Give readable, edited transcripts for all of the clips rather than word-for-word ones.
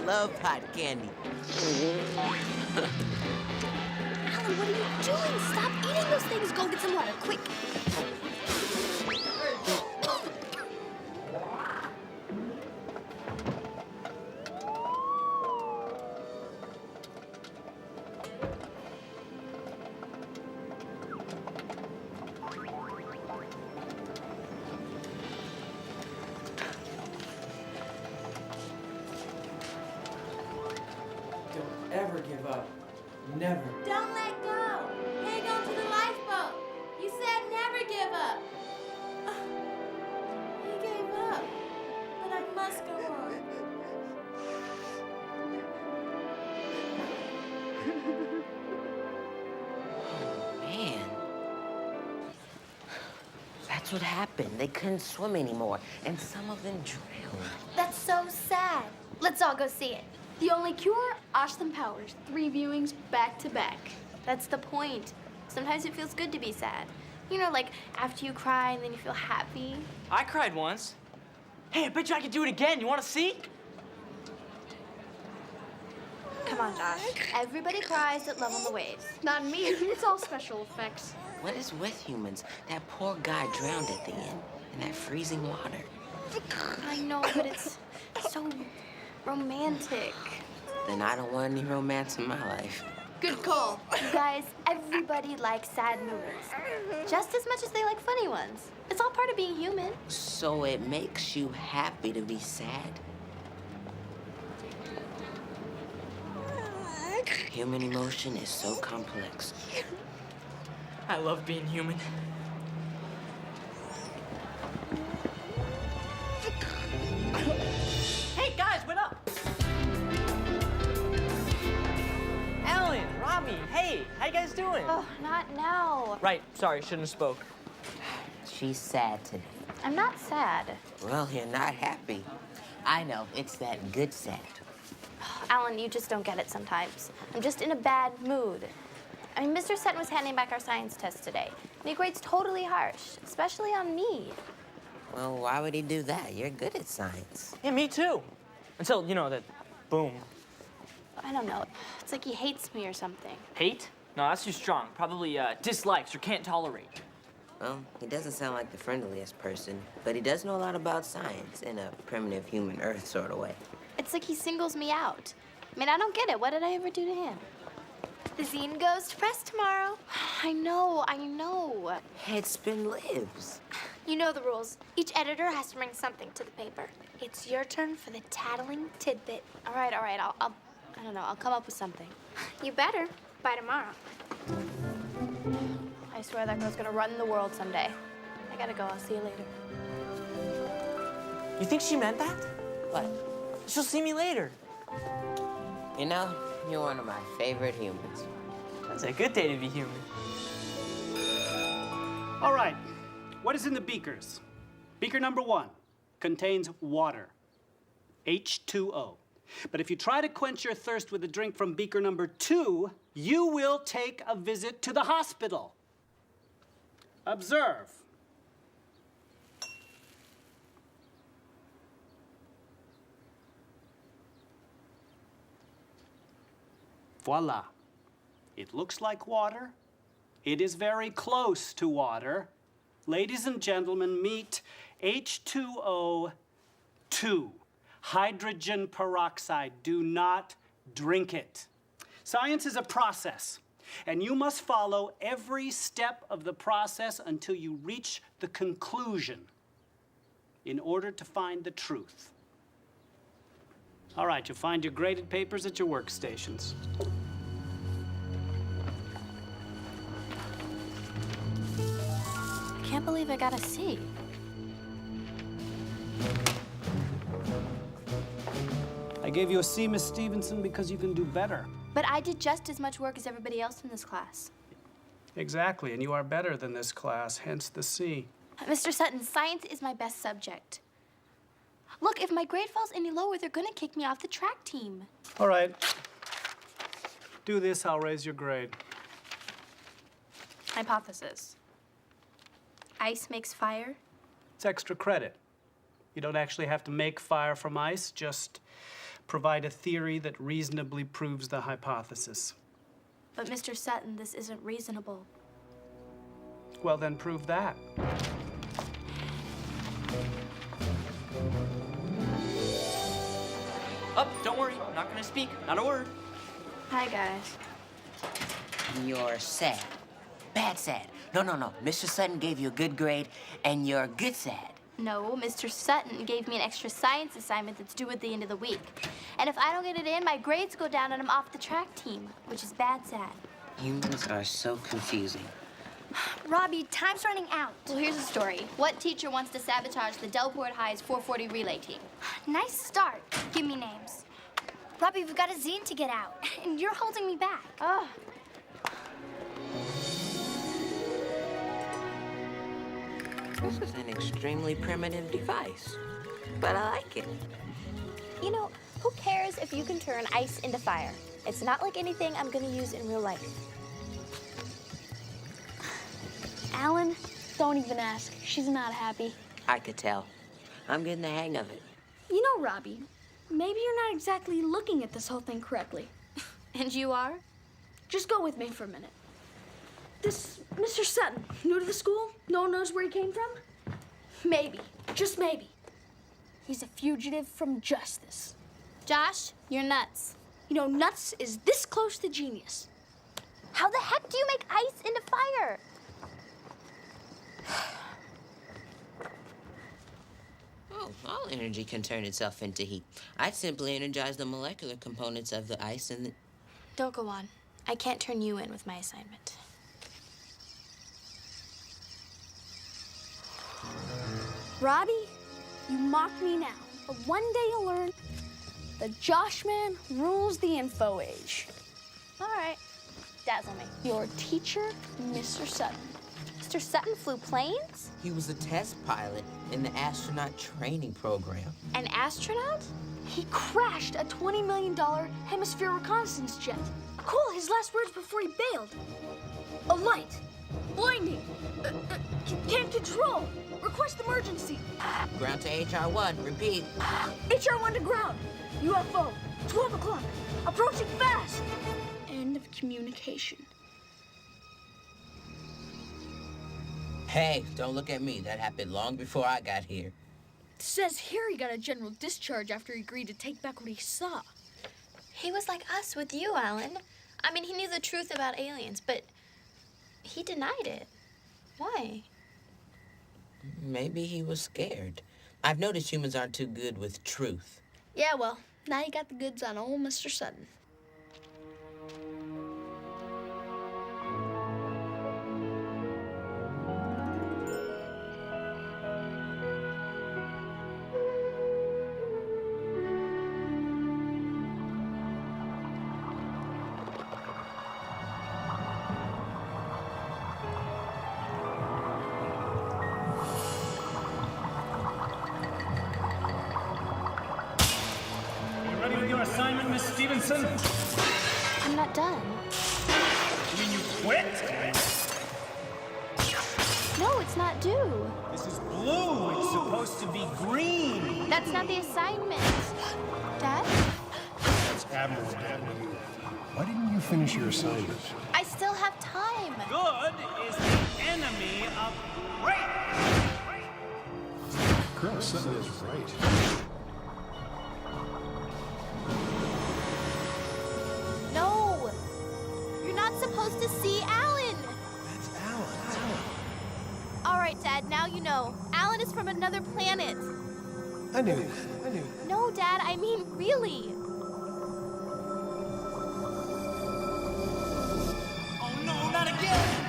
love hot candy. Alan, what are you doing? Stop eating those things. Go get some water, quick. Don't ever give up. Never. Don't let go. Hang on to the lifeboat. You said never give up. He gave up, but I must go on. Man. That's what happened. They couldn't swim anymore, and some of them drowned. That's so sad. Let's all go see it. The only cure, Austin Powers. 3 viewings back to back. That's the point. Sometimes it feels good to be sad. You know, like after you cry and then you feel happy. I cried once. Hey, I bet you I could do it again. You want to see? Come on, Josh. Everybody cries at Love on the Waves. Not me. It's all special effects. What is with humans? That poor guy drowned at the end in that freezing water. I know, but it's so romantic. Then I don't want any romance in my life. Good call. You guys, everybody likes sad movies. Just as much as they like funny ones. It's all part of being human. So it makes you happy to be sad? Human emotion is so complex. I love being human. Hey, guys, what up? Alan, Robbie, hey, how you guys doing? Oh, not now. Right, sorry, shouldn't have spoke. She's sad today. I'm not sad. Well, you're not happy. I know, it's that good sad. Alan, you just don't get it sometimes. I'm just in a bad mood. I mean, Mr. Sutton was handing back our science test today, and he grades totally harsh, especially on me. Well, why would he do that? You're good at science. Yeah, me too. Until, you know, that boom. I don't know. It's like he hates me or something. Hate? No, that's too strong. Probably dislikes or can't tolerate. Well, he doesn't sound like the friendliest person, but he does know a lot about science in a primitive human Earth sort of way. It's like he singles me out. I mean, I don't get it. What did I ever do to him? The zine goes to press tomorrow. I know. Headspin lives. You know the rules. Each editor has to bring something to the paper. It's your turn for the tattling tidbit. All right. I don't know. I'll come up with something. You better. By tomorrow. I swear that girl's gonna run the world someday. I gotta go. I'll see you later. You think she meant that? What? She'll see me later. You know, you're one of my favorite humans. That's a good day to be human. All right, what is in the beakers? Beaker number 1 contains water, H2O. But if you try to quench your thirst with a drink from beaker number 2, you will take a visit to the hospital. Observe. Voila. It looks like water. It is very close to water. Ladies and gentlemen, meet H2O2, hydrogen peroxide. Do not drink it. Science is a process, and you must follow every step of the process until you reach the conclusion in order to find the truth. All right, you'll find your graded papers at your workstations. I can't believe I got a C. I gave you a C, Miss Stevenson, because you can do better. But I did just as much work as everybody else in this class. Exactly, and you are better than this class, hence the C. Mr. Sutton, science is my best subject. Look, if my grade falls any lower, they're gonna kick me off the track team. All right. Do this, I'll raise your grade. Hypothesis. Ice makes fire? It's extra credit. You don't actually have to make fire from ice, just provide a theory that reasonably proves the hypothesis. But Mr. Sutton, this isn't reasonable. Well, then prove that. Oh, don't worry. I'm not gonna speak. Not a word. Hi, guys. You're sad. Bad sad. No. Mr. Sutton gave you a good grade, and you're good sad. No, Mr. Sutton gave me an extra science assignment that's due at the end of the week. And if I don't get it in, my grades go down and I'm off the track team, which is bad sad. Humans are so confusing. Robbie, time's running out. Well, here's the story. What teacher wants to sabotage the Delport High's 440 relay team? Nice start. Give me names. Robbie, we've got a zine to get out, and you're holding me back. Oh. This is an extremely primitive device, but I like it. You know, who cares if you can turn ice into fire? It's not like anything I'm gonna use in real life. Alan, don't even ask. She's not happy. I could tell. I'm getting the hang of it. You know, Robbie, maybe you're not exactly looking at this whole thing correctly. And you are? Just go with me for a minute. This Mr. Sutton, new to the school? No one knows where he came from? Maybe, just maybe, he's a fugitive from justice. Josh, you're nuts. You know, nuts is this close to genius. How the heck do you make ice into fire? Oh, all energy can turn itself into heat. I'd simply energize the molecular components of the ice and Don't go on. I can't turn you in with my assignment. Robbie, you mock me now, but one day you'll learn the Josh man rules the info age. All right. Dazzle me. Your teacher, Mr. Sutton. Mr. Sutton flew planes? He was a test pilot in the astronaut training program. An astronaut? He crashed a $20 million hemisphere reconnaissance jet. Cool, his last words before he bailed. A light. Blinding. Can't control. Request emergency. Ground to HR1, repeat. HR1 to ground. UFO. 12 o'clock. Approaching fast. End of communication. Hey, don't look at me. That happened long before I got here. It says here he got a general discharge after he agreed to take back what he saw. He was like us with you, Alan. I mean, he knew the truth about aliens, but he denied it. Why? Maybe he was scared. I've noticed humans aren't too good with truth. Yeah, well, now you got the goods on old Mr. Sutton. Ready with your assignment, Miss Stevenson? I'm not done. You mean you quit? No, it's not due. This is blue. It's supposed to be green. That's not the assignment. Dad? That's admirable, Dad. Why didn't you finish your assignment? I still have time. Good is the enemy of great. Colonel Sutton is right. No. You're not supposed to see Alan. That's Alan. All right, Dad, now you know. Alan is from another planet. I knew. No, Dad, I mean really. Oh no, not again!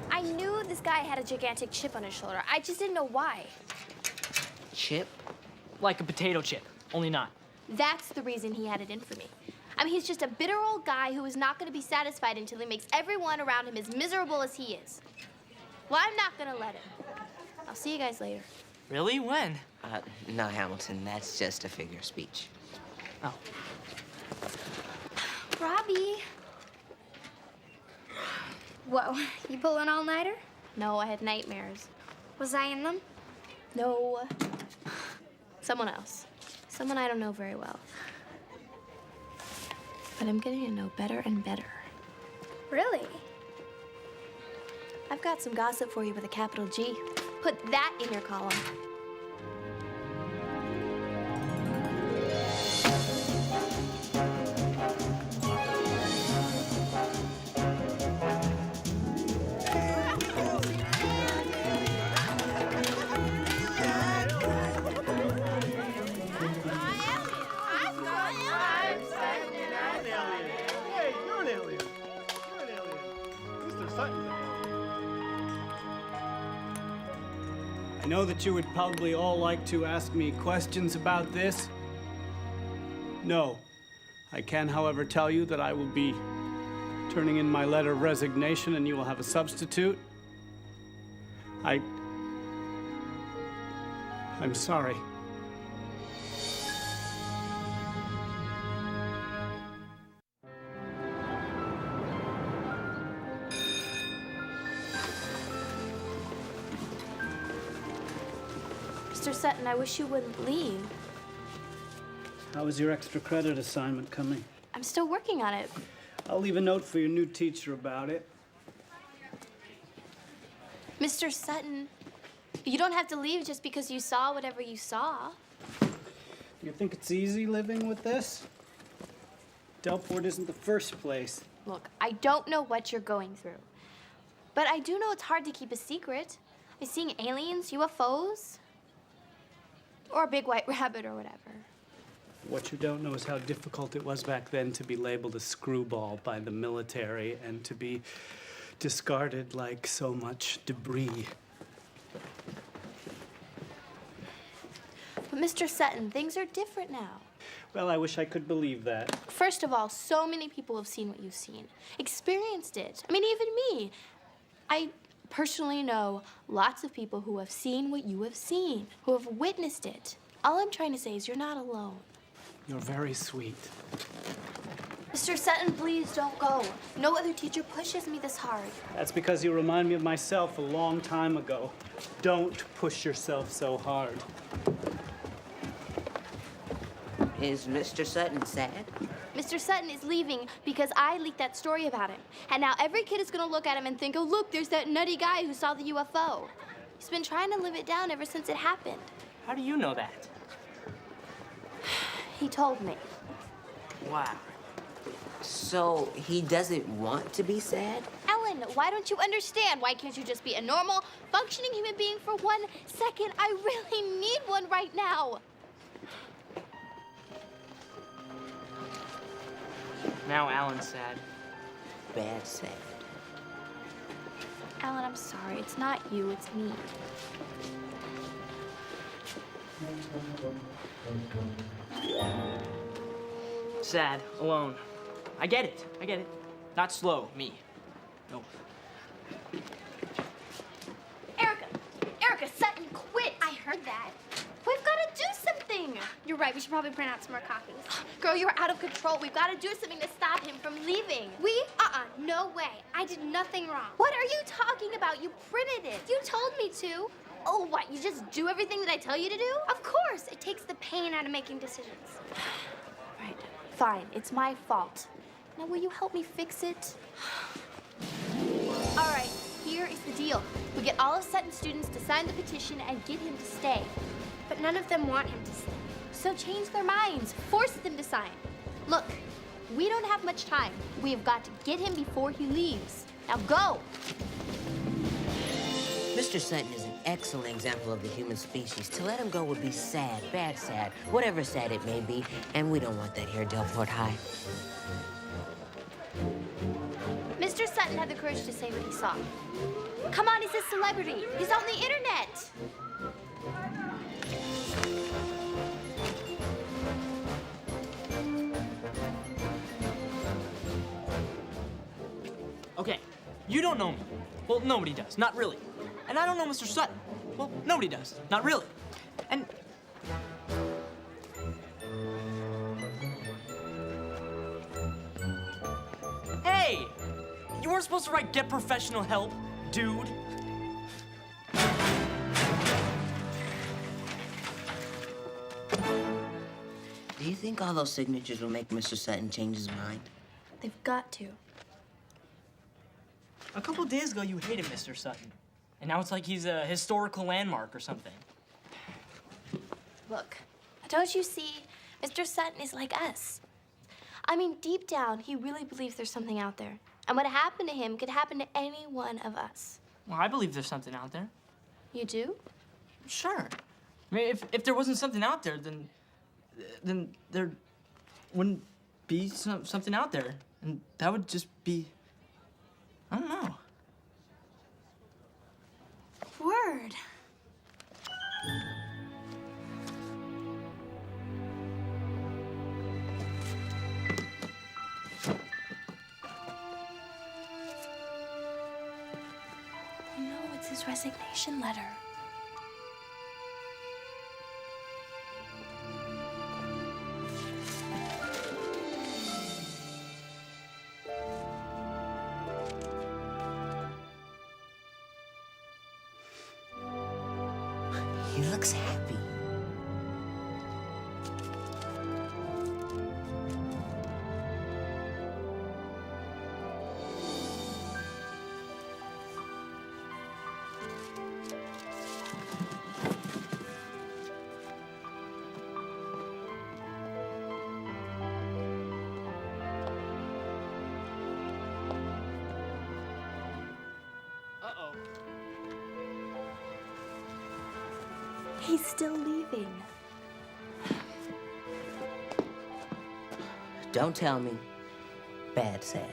I knew this guy had a gigantic chip on his shoulder. I just didn't know why. Chip? Like a potato chip, only not. That's the reason he had it in for me. I mean, he's just a bitter old guy who is not going to be satisfied until he makes everyone around him as miserable as he is. Well, I'm not going to let him. I'll see you guys later. Really? When? No, Hamilton, that's just a figure of speech. Oh. Robbie. Whoa, you pull an all-nighter? No, I had nightmares. Was I in them? No. Someone else. Someone I don't know very well. But I'm getting to know better and better. Really? I've got some gossip for you with a capital G. Put that in your column. Hey, you're an alien. You're an alien. Mr. Sutton's an alien. I know that you would probably all like to ask me questions about this. No. I can, however, tell you that I will be turning in my letter of resignation and you will have a substitute. I'm sorry. Mr. Sutton, I wish you wouldn't leave. How is your extra credit assignment coming? I'm still working on it. I'll leave a note for your new teacher about it. Mr. Sutton, you don't have to leave just because you saw whatever you saw. You think it's easy living with this? Delport isn't the first place. Look, I don't know what you're going through. But I do know it's hard to keep a secret. Like seeing aliens, UFOs, or a big white rabbit or whatever. What you don't know is how difficult it was back then to be labeled a screwball by the military and to be discarded like so much debris. But Mr. Sutton, things are different now. Well, I wish I could believe that. First of all, so many people have seen what you've seen, experienced it. I mean, even me. I personally know lots of people who have seen what you have seen, who have witnessed it. All I'm trying to say is you're not alone. You're very sweet. Mr. Sutton, please don't go. No other teacher pushes me this hard. That's because you remind me of myself a long time ago. Don't push yourself so hard. Is Mr. Sutton sad? Mr. Sutton is leaving because I leaked that story about him. And now every kid is gonna look at him and think, oh, look, there's that nutty guy who saw the UFO. He's been trying to live it down ever since it happened. How do you know that? He told me. Wow. So he doesn't want to be sad? Ellen, why don't you understand? Why can't you just be a normal, functioning human being for 1 second? I really need one right now. Now Alan's sad. Bad sad. Ellen, I'm sorry. It's not you, it's me. Sad, alone. I get it. I get it. Not slow, me. No. Erica, Sutton, quit. I heard that. We've got to do something. You're right, we should probably print out some more copies. Girl, you're out of control. We've got to do something to stop him from leaving. No way. I did nothing wrong. What are you talking about? You printed it. You told me to. Oh, what? You just do everything that I tell you to do? Of course, it takes the pain out of making decisions. Right. Fine. It's my fault. Now, will you help me fix it? All right. Here is the deal. We get all of Sutton's students to sign the petition and get him to stay. But none of them want him to stay. So change their minds. Force them to sign. Look, we don't have much time. We have got to get him before he leaves. Now go. Mr. Sutton is an excellent example of the human species. To let him go would be sad, bad sad, whatever sad it may be, and we don't want that here at Delport High. Mr. Sutton had the courage to say what he saw. Come on, he's a celebrity. He's on the internet. Okay, you don't know me. Well, nobody does, not really. And I don't know Mr. Sutton. Well, nobody does, not really. And... Hey! You weren't supposed to write "get professional help," dude. Do you think all those signatures will make Mr. Sutton change his mind? They've got to. A couple days ago, you hated Mr. Sutton. And now it's like he's a historical landmark or something. Look, don't you see? Mr. Sutton is like us. I mean, deep down, he really believes there's something out there. And what happened to him could happen to any one of us. Well, I believe there's something out there. You do? Sure. I mean, if there wasn't something out there, then there wouldn't be something out there. And that would just be, I don't know. Word. No, it's his resignation letter. He looks happy. Uh-oh. He's still leaving. Don't tell me. Bad sad.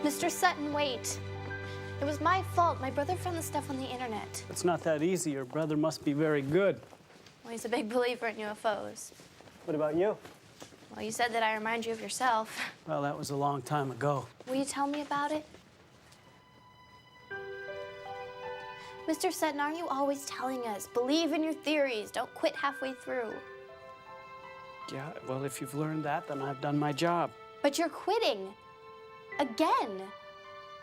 Mr. Sutton, wait. It was my fault. My brother found the stuff on the internet. It's not that easy. Your brother must be very good. Well, he's a big believer in UFOs. What about you? Well, you said that I remind you of yourself. Well, that was a long time ago. Will you tell me about it? Mr. Sutton, aren't you always telling us, believe in your theories, don't quit halfway through? Yeah, well, if you've learned that, then I've done my job. But you're quitting. Again.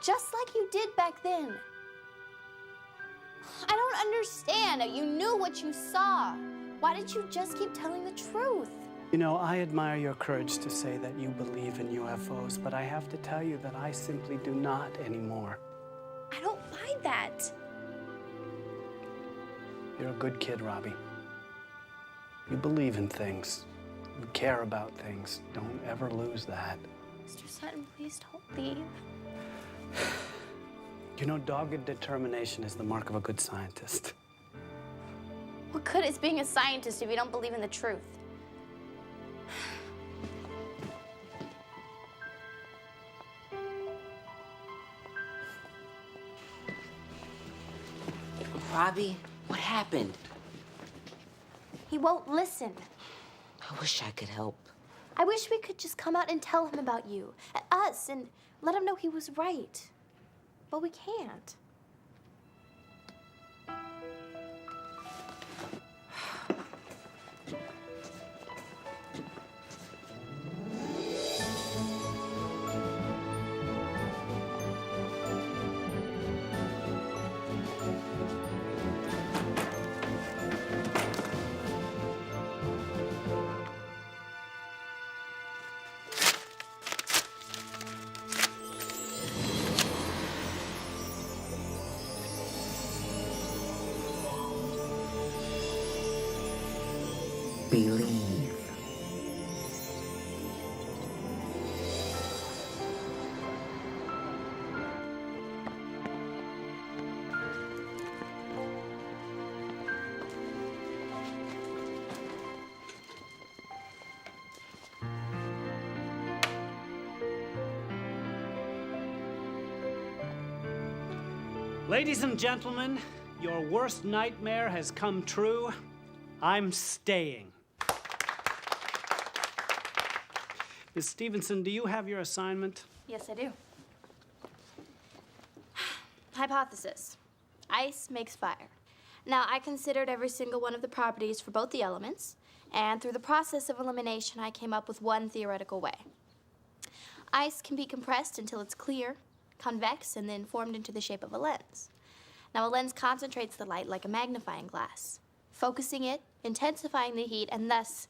Just like you did back then. I don't understand. You knew what you saw. Why didn't you just keep telling the truth? You know, I admire your courage to say that you believe in UFOs, but I have to tell you that I simply do not anymore. I don't buy that. You're a good kid, Robbie. You believe in things. You care about things. Don't ever lose that. Mr. Sutton, please don't leave. You know, dogged determination is the mark of a good scientist. What good is being a scientist if you don't believe in the truth? Robbie, what happened? He won't listen. I wish I could help. I wish we could just come out and tell him about you, us, and let him know he was right. But we can't. Believe. Ladies and gentlemen, your worst nightmare has come true. I'm staying. Ms. Stevenson, do you have your assignment? Yes, I do. Hypothesis. Ice makes fire. Now, I considered every single one of the properties for both the elements, and through the process of elimination, I came up with one theoretical way. Ice can be compressed until it's clear, convex, and then formed into the shape of a lens. Now, a lens concentrates the light like a magnifying glass, focusing it, intensifying the heat, and thus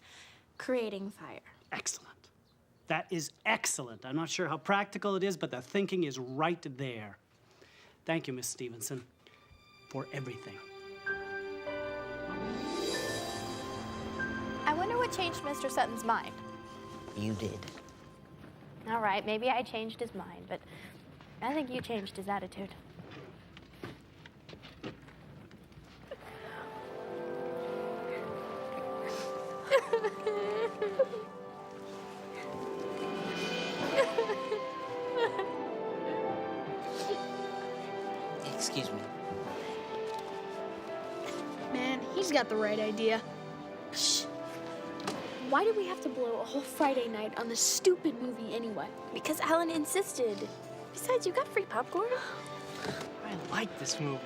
creating fire. Excellent. That is excellent. I'm not sure how practical it is, but the thinking is right there. Thank you, Miss Stevenson, for everything. I wonder what changed Mr. Sutton's mind. You did. All right, maybe I changed his mind, but I think you changed his attitude. Excuse me. Man, he's got the right idea. Shh. Why did we have to blow a whole Friday night on this stupid movie anyway? Because Alan insisted. Besides, you got free popcorn. I like this movie.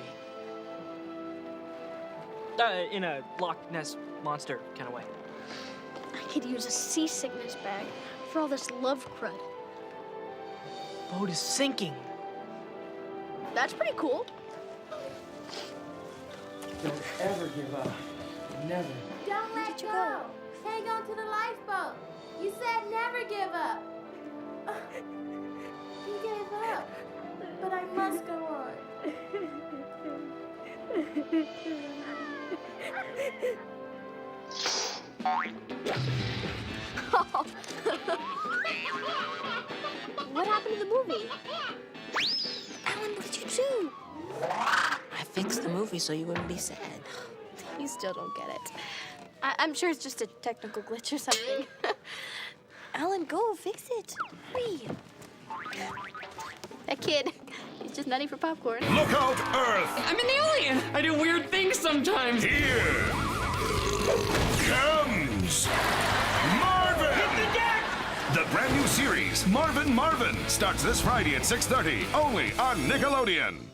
In a Loch Ness Monster kind of way. I could use a seasickness bag for all this love crud. Boat is sinking. That's pretty cool. Don't ever give up. Never. Don't let go. Hang on to the lifeboat. You said never give up. He gave up, but I must go on. What happened to the movie? Alan, what did you do? I fixed the movie so you wouldn't be sad. You still don't get it. I'm sure it's just a technical glitch or something. Alan, go fix it. Hurry. That kid, he's just nutty for popcorn. Look out, Earth! I'm an alien! I do weird things sometimes! Here comes Marvin! Hit the deck! The brand new series, Marvin starts this Friday at 6:30, only on Nickelodeon.